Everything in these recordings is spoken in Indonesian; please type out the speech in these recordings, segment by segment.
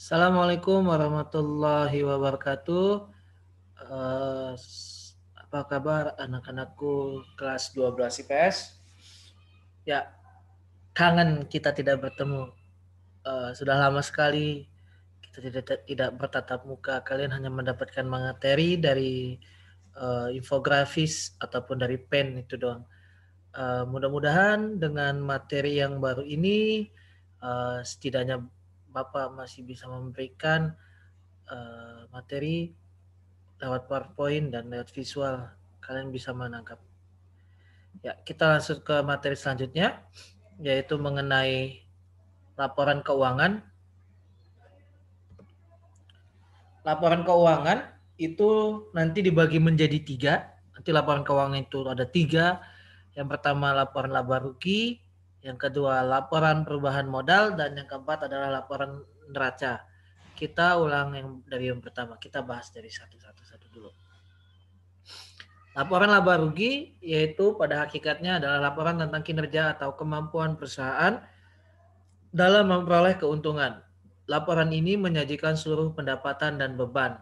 Assalamualaikum warahmatullahi wabarakatuh. Eh, Apa kabar anak-anakku kelas 12 IPS? Ya, kangen kita tidak bertemu. Sudah lama sekali kita tidak bertatap muka. Kalian hanya mendapatkan materi dari infografis ataupun dari pen itu doang. Mudah-mudahan dengan materi yang baru ini setidaknya Bapak masih bisa memberikan materi lewat PowerPoint dan lewat visual. Kalian bisa menangkap. Ya, kita langsung ke materi selanjutnya, yaitu mengenai laporan keuangan. Laporan keuangan itu nanti dibagi menjadi 3. Nanti laporan keuangan itu ada 3. Yang pertama laporan laba rugi, yang kedua laporan perubahan modal, dan yang keempat adalah laporan neraca. Kita ulang yang pertama. Kita bahas dari satu dulu. Laporan laba rugi yaitu pada hakikatnya adalah laporan tentang kinerja atau kemampuan perusahaan dalam memperoleh keuntungan. Laporan ini menyajikan seluruh pendapatan dan beban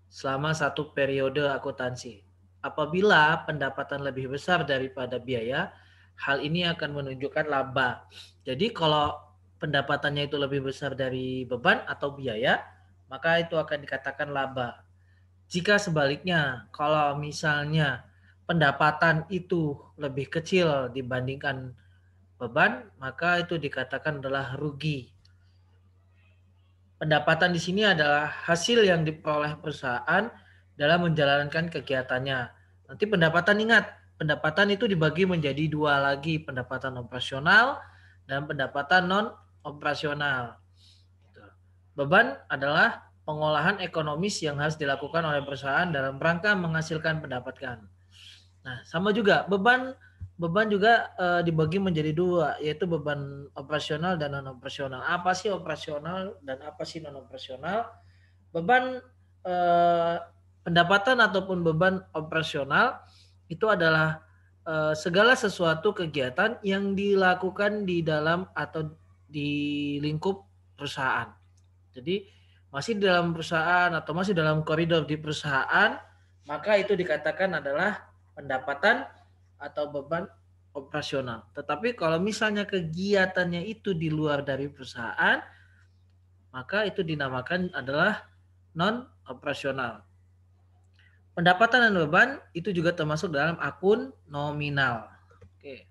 selama satu periode akuntansi. Apabila pendapatan lebih besar daripada biaya, hal ini akan menunjukkan laba. Jadi kalau pendapatannya itu lebih besar dari beban atau biaya, maka itu akan dikatakan laba. Jika sebaliknya, kalau misalnya pendapatan itu lebih kecil dibandingkan beban, maka itu dikatakan adalah rugi. Pendapatan di sini adalah hasil yang diperoleh perusahaan dalam menjalankan kegiatannya. Nanti pendapatan itu dibagi menjadi 2 lagi, pendapatan operasional dan pendapatan non operasional. Beban adalah pengolahan ekonomis yang harus dilakukan oleh perusahaan dalam rangka menghasilkan pendapatan. Nah, sama juga beban juga dibagi menjadi 2, yaitu beban operasional dan non operasional. Apa sih operasional dan apa sih non operasional? Beban pendapatan ataupun beban operasional itu adalah segala sesuatu kegiatan yang dilakukan di dalam atau di lingkup perusahaan. Jadi masih di dalam perusahaan atau masih dalam koridor di perusahaan, maka itu dikatakan adalah pendapatan atau beban operasional. Tetapi kalau misalnya kegiatannya itu di luar dari perusahaan, maka itu dinamakan adalah non operasional. Pendapatan dan beban itu juga termasuk dalam akun nominal. Oke.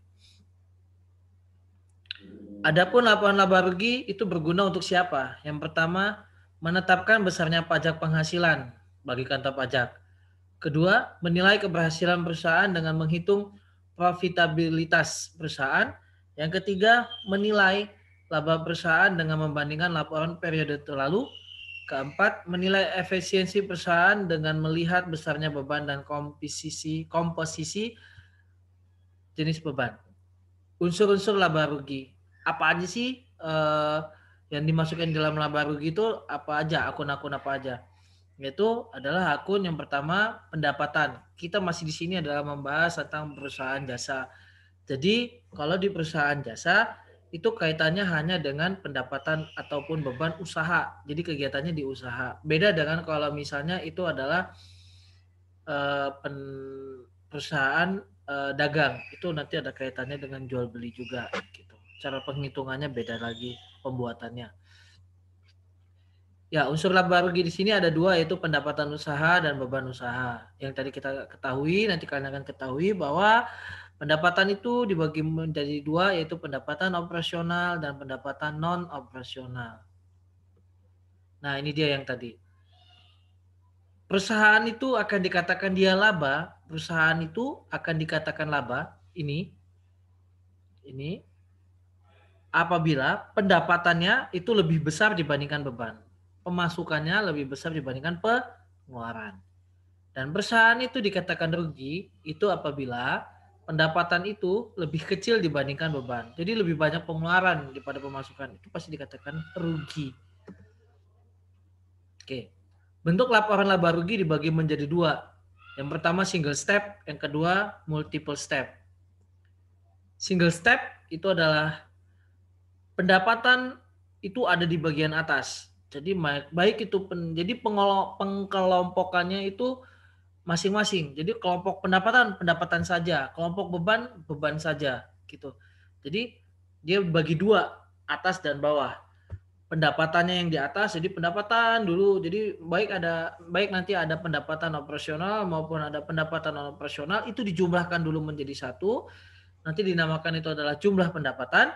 Adapun laporan laba rugi itu berguna untuk siapa? Yang pertama, menetapkan besarnya pajak penghasilan bagi kantor pajak. Kedua, menilai keberhasilan perusahaan dengan menghitung profitabilitas perusahaan. Yang ketiga, menilai laba perusahaan dengan membandingkan laporan periode terlalu. Keempat, menilai efisiensi perusahaan dengan melihat besarnya beban dan komposisi jenis beban. Unsur-unsur laba rugi. Apa aja sih yang dimasukkan dalam laba rugi itu apa aja, akun-akun apa aja? Yaitu adalah akun yang pertama pendapatan. Kita masih di sini adalah membahas tentang perusahaan jasa. Jadi kalau di perusahaan jasa itu kaitannya hanya dengan pendapatan ataupun beban usaha. Jadi kegiatannya di usaha. Beda dengan kalau misalnya itu adalah perusahaan dagang. Itu nanti ada kaitannya dengan jual beli juga gitu. Cara penghitungannya beda lagi pembuatannya. Ya, unsur laba rugi di sini ada 2, yaitu pendapatan usaha dan beban usaha. Yang tadi kita ketahui, nanti kalian akan ketahui bahwa pendapatan itu dibagi menjadi 2, yaitu pendapatan operasional dan pendapatan non operasional. Nah, ini dia yang tadi. Perusahaan itu akan dikatakan dia laba, perusahaan itu akan dikatakan laba, ini apabila pendapatannya itu lebih besar dibandingkan beban. Pemasukannya lebih besar dibandingkan pengeluaran. Dan perusahaan itu dikatakan rugi itu apabila pendapatan itu lebih kecil dibandingkan beban. Jadi lebih banyak pengeluaran daripada pemasukan. Itu pasti dikatakan rugi. Oke. Bentuk laporan laba rugi dibagi menjadi 2. Yang pertama single step, yang kedua multiple step. Single step itu adalah pendapatan itu ada di bagian atas. Jadi baik itu jadi pengkelompokannya itu masing-masing. Jadi kelompok pendapatan saja, kelompok beban saja gitu. Jadi dia bagi dua, atas dan bawah. Pendapatannya yang di atas, jadi pendapatan dulu. Jadi baik nanti ada pendapatan operasional maupun ada pendapatan non operasional, itu dijumlahkan dulu menjadi satu. Nanti dinamakan itu adalah jumlah pendapatan.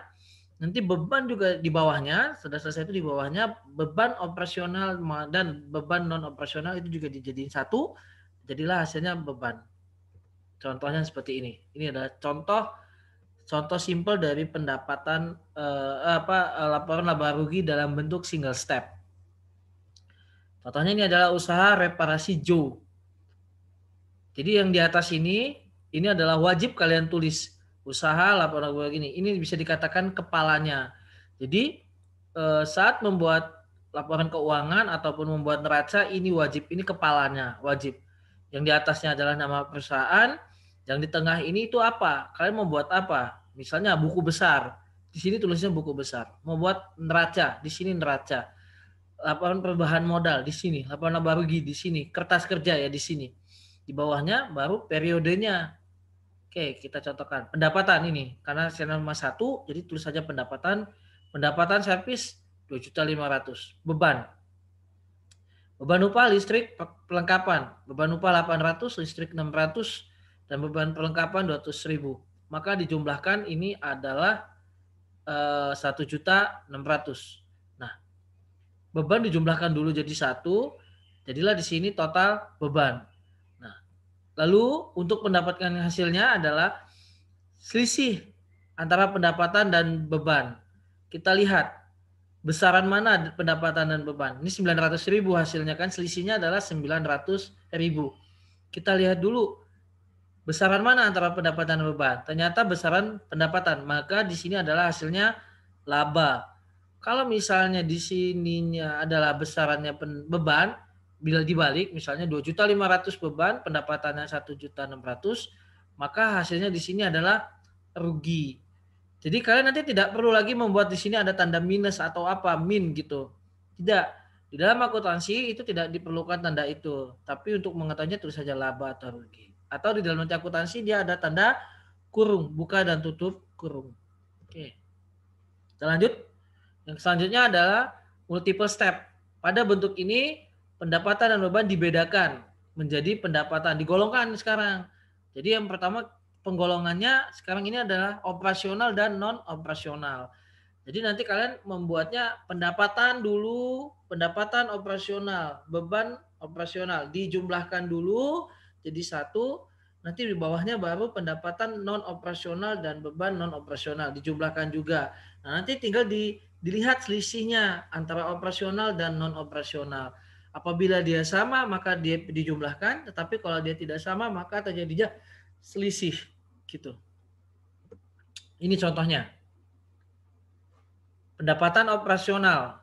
Nanti beban juga di bawahnya, sudah selesai itu di bawahnya beban operasional dan beban non operasional itu juga dijadiin satu, jadilah hasilnya beban. Contohnya seperti ini. Ini adalah contoh simpel dari pendapatan laporan laba rugi dalam bentuk single step. Contohnya ini adalah usaha reparasi Joe. Jadi yang di atas ini adalah wajib kalian tulis. Usaha laporan laba rugi ini bisa dikatakan kepalanya. Jadi saat membuat laporan keuangan ataupun membuat neraca, ini wajib, ini kepalanya, wajib. Yang di atasnya adalah nama perusahaan, yang di tengah ini itu apa? Kalian mau buat apa? Misalnya buku besar, di sini tulisnya buku besar. Mau buat neraca, di sini neraca. Laporan perubahan modal di sini, laporan laba rugi di sini, kertas kerja ya di sini. Di bawahnya baru periodenya. Oke, kita contohkan. Pendapatan ini, karena channel mas 1, jadi tulis saja pendapatan. Pendapatan servis 2.500.000. Beban upah listrik perlengkapan. Beban upah 800, listrik 600, dan beban perlengkapan 200.000. Maka dijumlahkan ini adalah 1.600.000. Nah, beban dijumlahkan dulu jadi 1, jadilah di sini total beban. Nah, lalu untuk mendapatkan hasilnya adalah selisih antara pendapatan dan beban. Kita lihat besaran mana pendapatan dan beban. Ini 900.000 hasilnya kan, selisihnya adalah 900.000. Kita lihat dulu besaran mana antara pendapatan dan beban. Ternyata besaran pendapatan, maka di sini adalah hasilnya laba. Kalau misalnya di sininya adalah besarannya beban, bila dibalik misalnya 2.500.000 beban, pendapatannya 1.600.000, maka hasilnya di sini adalah rugi. Jadi kalian nanti tidak perlu lagi membuat di sini ada tanda minus atau apa, min gitu. Tidak. Di dalam akuntansi itu tidak diperlukan tanda itu. Tapi untuk mengetahuinya tulis saja laba atau rugi. Atau di dalam akuntansi dia ada tanda kurung, buka dan tutup kurung. Oke. Kita lanjut. Yang selanjutnya adalah multiple step. Pada bentuk ini pendapatan dan beban dibedakan menjadi pendapatan, digolongkan sekarang. Jadi yang pertama penggolongannya sekarang ini adalah operasional dan non operasional. Jadi nanti kalian membuatnya pendapatan dulu, pendapatan operasional, beban operasional dijumlahkan dulu jadi satu. Nanti di bawahnya baru pendapatan non operasional dan beban non operasional dijumlahkan juga. Nah, nanti tinggal dilihat selisihnya antara operasional dan non operasional. Apabila dia sama maka dia dijumlahkan, tetapi kalau dia tidak sama maka terjadinya selisih gitu. Ini contohnya. Pendapatan operasional,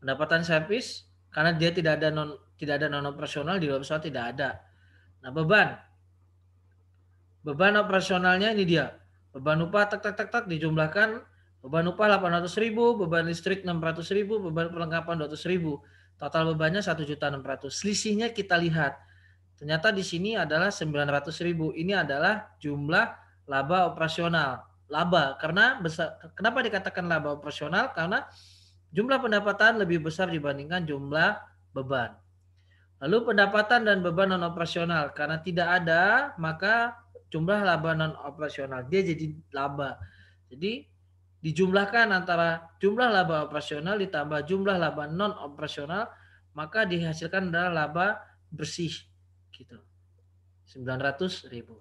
pendapatan servis karena dia tidak ada non operasional, di dalam pesawat tidak ada. Nah, beban operasionalnya ini dia. Beban upah tak dijumlahkan, beban upah 800.000, beban listrik 600.000, beban perlengkapan 200.000. Total bebannya 1.600.000. Selisihnya kita lihat. Ternyata di sini adalah 900.000. Ini adalah jumlah laba operasional. Laba karena kenapa dikatakan laba operasional? Karena jumlah pendapatan lebih besar dibandingkan jumlah beban. Lalu pendapatan dan beban non operasional karena tidak ada maka jumlah laba non operasional dia jadi laba. Jadi dijumlahkan antara jumlah laba operasional ditambah jumlah laba non operasional maka dihasilkan adalah laba bersih gitu. 900.000.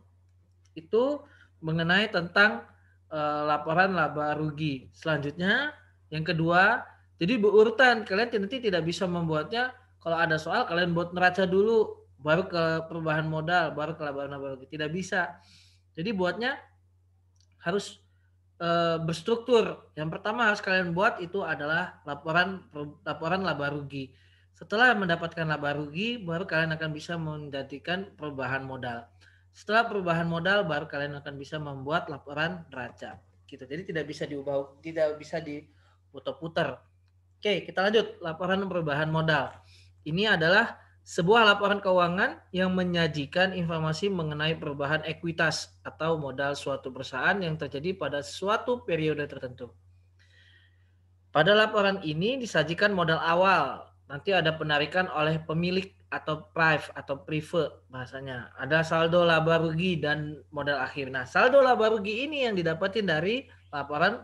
Itu mengenai tentang laporan laba rugi. Selanjutnya yang kedua, jadi berurutan. Kalian nanti tidak bisa membuatnya kalau ada soal kalian buat neraca dulu baru ke perubahan modal, baru ke laporan laba rugi. Tidak bisa. Jadi buatnya harus berstruktur. Yang pertama harus kalian buat itu adalah laporan laba rugi. Setelah mendapatkan laba rugi, baru kalian akan bisa menjadikan perubahan modal. Setelah perubahan modal, baru kalian akan bisa membuat laporan neraca. Gitu. Jadi tidak bisa diubah, tidak bisa diputar-putar. Oke, kita lanjut. Laporan perubahan modal. Ini adalah sebuah laporan keuangan yang menyajikan informasi mengenai perubahan ekuitas atau modal suatu perusahaan yang terjadi pada suatu periode tertentu. Pada laporan ini disajikan modal awal. Nanti ada penarikan oleh pemilik atau prive bahasanya. Ada saldo laba rugi dan modal akhir. Nah, saldo laba rugi ini yang didapatin dari laporan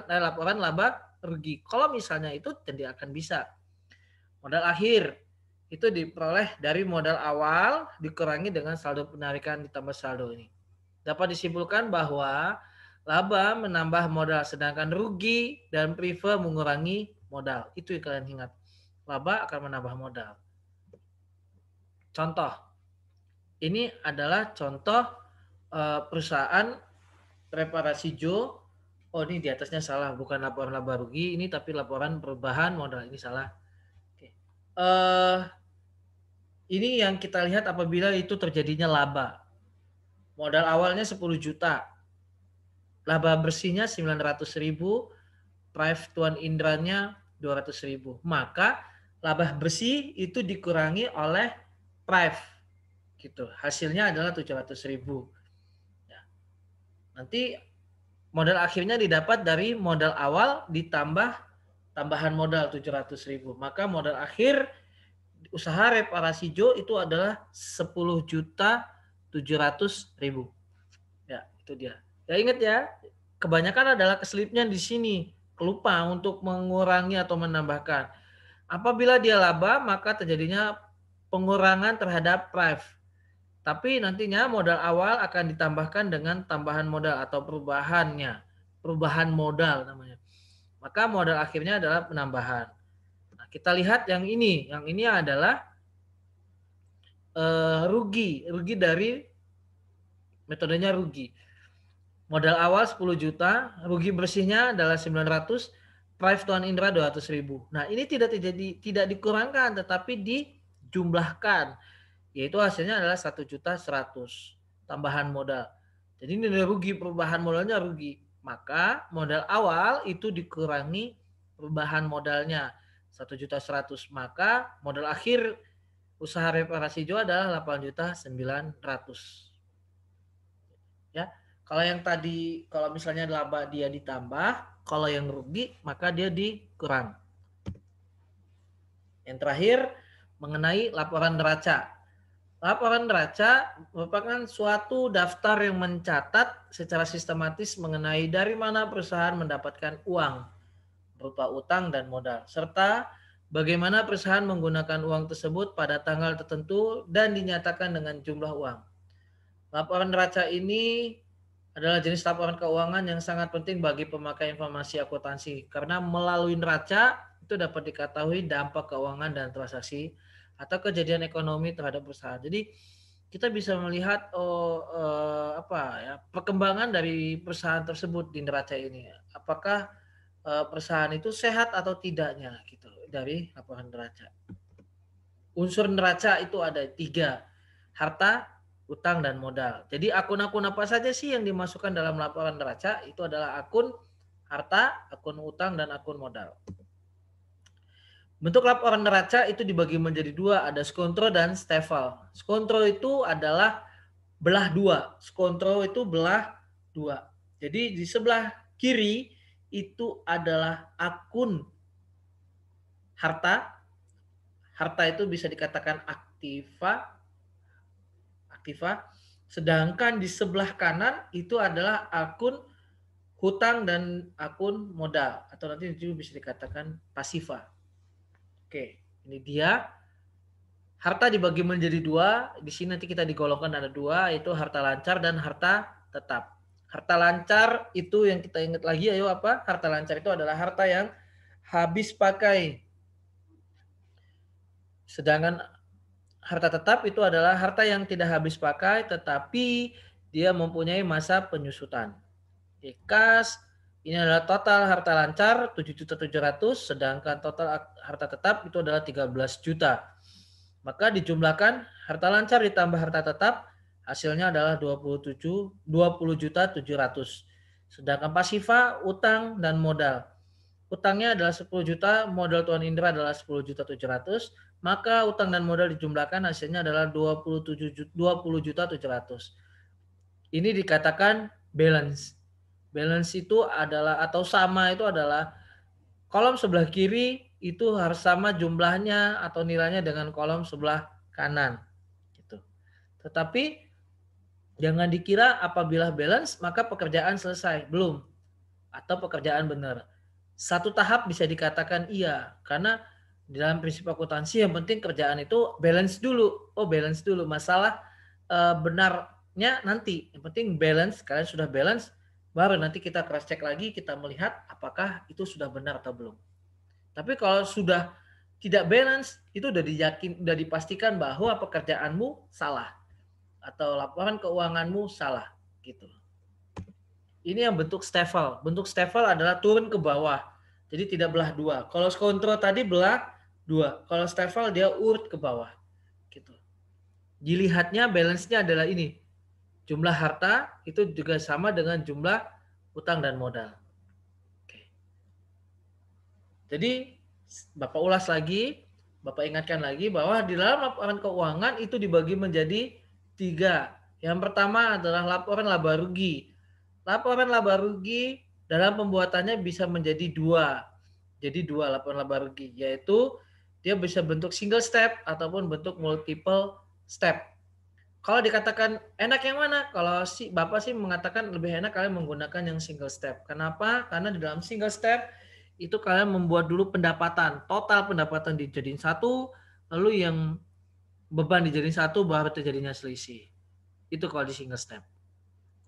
laporan laba rugi. Kalau misalnya itu tidak akan bisa. Modal akhir itu diperoleh dari modal awal dikurangi dengan saldo penarikan ditambah saldo ini. Dapat disimpulkan bahwa laba menambah modal sedangkan rugi dan prive mengurangi modal. Itu yang kalian ingat. Laba akan menambah modal. Contoh. Ini adalah contoh perusahaan reparasi Jo. Oh, ini di atasnya salah, bukan laporan laba rugi ini tapi laporan perubahan modal. Ini salah. Oke. Ini yang kita lihat apabila itu terjadinya laba. Modal awalnya 10 juta. Laba bersihnya 900.000, prive Tuan Indranya 200.000. Maka laba bersih itu dikurangi oleh prive. Gitu. Hasilnya adalah 700.000. Ya. Nanti modal akhirnya didapat dari modal awal ditambah tambahan modal 700.000. Maka modal akhir usaha reparasi Jo itu adalah 10.700.000. Ya, itu dia. Ya ingat ya, kebanyakan adalah keselipnya di sini. Lupa untuk mengurangi atau menambahkan. Apabila dia laba, maka terjadinya pengurangan terhadap prive. Tapi nantinya modal awal akan ditambahkan dengan tambahan modal atau perubahannya. Perubahan modal namanya. Maka modal akhirnya adalah penambahan. Nah, kita lihat yang ini. Yang ini adalah rugi dari metodenya rugi. Modal awal 10 juta, rugi bersihnya adalah 900, prive Tuan Indra 200.000. Nah, ini tidak dikurangkan tetapi dijumlahkan. Yaitu hasilnya adalah 1.100.000 tambahan modal. Jadi nilai rugi perubahan modalnya rugi. Maka modal awal itu dikurangi perubahan modalnya 1.100.000. Maka modal akhir usaha reparasi Jo adalah 8.900.000. Ya. Kalau yang tadi kalau misalnya laba dia ditambah, kalau yang rugi maka dia dikurang. Yang terakhir mengenai laporan neraca. Laporan neraca merupakan suatu daftar yang mencatat secara sistematis mengenai dari mana perusahaan mendapatkan uang berupa utang dan modal, serta bagaimana perusahaan menggunakan uang tersebut pada tanggal tertentu dan dinyatakan dengan jumlah uang. Laporan neraca ini adalah jenis laporan keuangan yang sangat penting bagi pemakai informasi akuntansi karena melalui neraca itu dapat diketahui dampak keuangan dan transaksi atau kejadian ekonomi terhadap perusahaan. Jadi kita bisa melihat perkembangan dari perusahaan tersebut di neraca ini. Apakah perusahaan itu sehat atau tidaknya gitu dari laporan neraca. Unsur neraca itu ada 3, harta, utang, dan modal. Jadi akun-akun apa saja sih yang dimasukkan dalam laporan neraca? Itu adalah akun harta, akun utang, dan akun modal. Bentuk laporan neraca itu dibagi menjadi 2, ada skontro dan stafel. Skontro itu adalah belah 2. Skontro itu belah 2. Jadi di sebelah kiri itu adalah akun harta. Harta itu bisa dikatakan aktiva. Sedangkan di sebelah kanan itu adalah akun hutang dan akun modal. Atau nanti juga bisa dikatakan pasiva. Oke, ini dia. Harta dibagi menjadi 2. Di sini nanti kita digolongkan ada 2, yaitu harta lancar dan harta tetap. Harta lancar itu yang kita ingat lagi, ayo apa? Harta lancar itu adalah harta yang habis pakai. Sedangkan harta tetap itu adalah harta yang tidak habis pakai tetapi dia mempunyai masa penyusutan. Kas ini adalah total harta lancar 7.700.000, sedangkan total harta tetap itu adalah 13 juta. Maka dijumlahkan harta lancar ditambah harta tetap hasilnya adalah 20.700.000. Sedangkan pasiva, utang dan modal. utangnya adalah 10 juta, modal Tuan Indra adalah 10.700.000, maka utang dan modal dijumlahkan hasilnya adalah 20.700.000. Ini dikatakan balance. Balance itu adalah atau sama itu adalah kolom sebelah kiri itu harus sama jumlahnya atau nilainya dengan kolom sebelah kanan. Gitu. Tetapi jangan dikira apabila balance maka pekerjaan selesai. Belum. Atau pekerjaan benar. Satu tahap bisa dikatakan iya, karena di dalam prinsip akuntansi yang penting kerjaan itu balance dulu. Oh, balance dulu. Masalah benarnya nanti. Yang penting balance, kalian sudah balance, baru nanti kita cross check lagi, kita melihat apakah itu sudah benar atau belum. Tapi kalau sudah tidak balance, itu udah dipastikan bahwa pekerjaanmu salah atau laporan keuanganmu salah gitu. Ini yang bentuk stafel. Bentuk stafel adalah turun ke bawah. Jadi tidak belah dua. Kalau kontrol tadi belah dua. Kalau stafel dia urut ke bawah. Gitu. Dilihatnya balance-nya adalah ini. Jumlah harta itu juga sama dengan jumlah utang dan modal. Oke. Jadi Bapak ulas lagi, Bapak ingatkan lagi bahwa di dalam laporan keuangan itu dibagi menjadi 3. Yang pertama adalah laporan laba rugi. Laporan laba rugi dalam pembuatannya bisa menjadi 2. Jadi 2 laporan laba rugi, yaitu dia bisa bentuk single step ataupun bentuk multiple step. Kalau dikatakan enak yang mana? Kalau Bapak sih mengatakan lebih enak kalian menggunakan yang single step. Kenapa? Karena di dalam single step itu kalian membuat dulu pendapatan, total pendapatan dijadiin satu, lalu yang beban dijadiin satu, baru terjadinya selisih. Itu kalau di single step.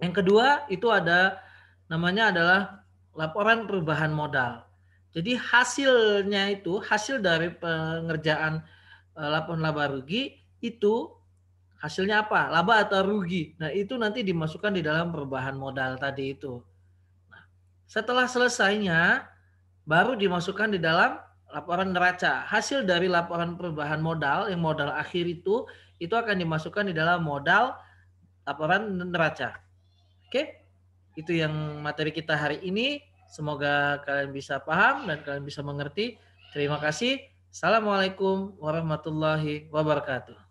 Yang kedua itu ada namanya adalah laporan perubahan modal. Jadi hasilnya itu, hasil dari pengerjaan laporan laba rugi itu hasilnya apa? Laba atau rugi? Nah, itu nanti dimasukkan di dalam perubahan modal tadi itu. Nah, setelah selesainya baru dimasukkan di dalam laporan neraca. Hasil dari laporan perubahan modal yang modal akhir itu akan dimasukkan di dalam modal laporan neraca. Oke? Itu yang materi kita hari ini. Semoga kalian bisa paham dan kalian bisa mengerti. Terima kasih. Assalamualaikum warahmatullahi wabarakatuh.